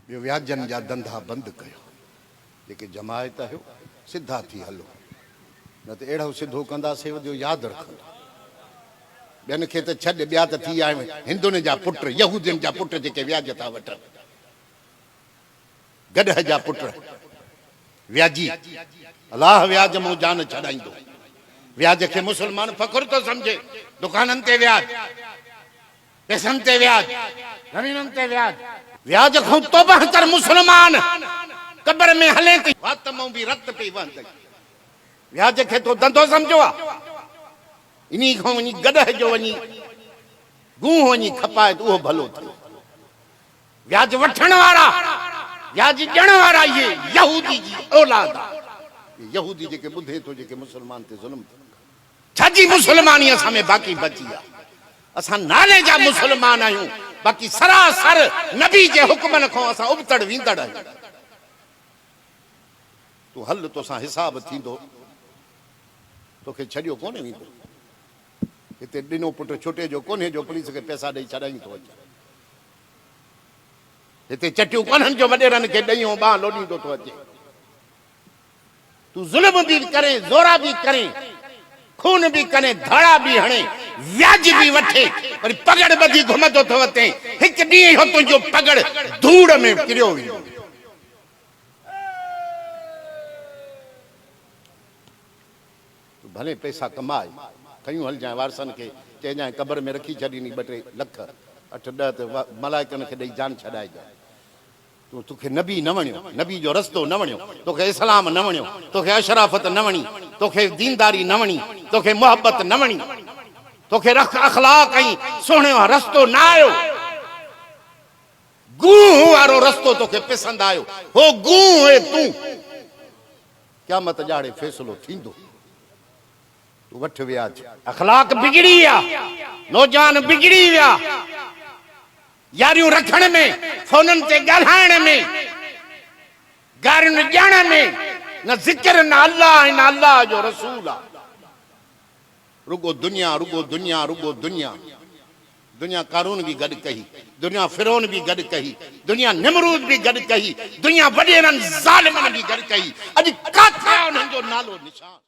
ॿियो व्याजनि जा धंधा बंदि कयो। जेके जमायत आहियो सिधा थी हलो, न त अहिड़ो सिधो कंदासीं जो यादि रखंदो। ॿियनि खे त छॾ, ॿिया त थी आया हिंदुनि जा पुट, यहूदियुनि जा पुट जेके व्याज था वठनि, गॾह जा पुट व्याजी। अलाह व्याज मूं जान छॾाईंदो। व्याज खे मुस्लमान फ़ख़ुर थो सम्झे। दुकाननि ते व्याज, पैसनि ते व्याज, ज़मीननि ते व्याज। व्याज खां तौबा कर मुस्लमान, कब्र में हले थी वात मां बि रत पई वहंदई। व्याज खे तो धंधो सम्झो आहे। इन्ही खां वञी गॾह जो वञी गूं वञी खपाए त उहो भलो थियो। व्याज वठण वारा, व्याज ॾियण वारा इहे यहूदी जी औलाद आहे। यहूदी जेके ॿुधे थो जेके मुस्लमान ते ज़ुल्म छाजी मुस्लमानी असां में बाक़ी बची आहे। असां नाले जा मुस्लमान आहियूं, बाक़ी सरासर नबी जे हुक्मनि खां असां उबतड़ वींदड़ आहियूं। तूं हल, तोसां हिसाब थींदो। तोखे छॾियो कोन्हे वेंदो। हिते ॾिनो पुट छुटे जो कोन्हे जो पुलिस खे पैसा ॾेई छॾाई थो अचे। हिते चटियूं कोन्हनि जो वॾेरनि खे ॾेई बांह लोॾींदो थो अचे। तूं ज़ुल्म बि करे, ज़ोरा बि करे, खून बि करे, धाड़ा बि हणे, व्याज बि वठे, वरी पगड़ ॿधी घुमंदो थो अचे। हिकु ॾींहुं हो तुंहिंजो पगड़ धूड़ में किरियो वेंदो। तूं भले पैसा कमाए, खयूं हलजांइ वारसनि खे, चइजांइ क़बर में रखी छॾीनी 2-3 लख 8-10 त मलाइकनि खे ॾेई जान छॾाइजांइ। तोखे नबी न वणियो, नबी जो रस्तो न वणियो, तोखे इस्लाम न वणियो, तोखे अशराफत न वणी, तोखे दीनदारी न वणी, तोखे मोहब्बत न वणी, तोखे अखलाक ऐं सुहिणे रस्तो न आयो, गूं वारो रस्तो तोखे पसंदि आयो, हो गूं है तूं। क़यामत ॼाणे फ़ैसिलो थींदो। तूं वठ व्याज। अखलाक बिगड़ी विया, नौजवान बिगड़ी विया। यारियूं रखण में, फोननि ते ॻाल्हाइण में, गारियुनि ॼाण में, न ज़िक्र, न अल्लाह न अल्लाह जो रसूल आहे। रुगो दुनिया, रुगो दुनिया, रुगो दुनिया। दुनिया कारून बि गॾु कही, दुनिया फिरौन बि गॾु कही, दुनिया निमरूद बि गॾु कही, दुनिया वॾेरनि ज़ालिमनि बि गॾु कही। अॼु किथे आहे उन्हनि जो नालो निशान?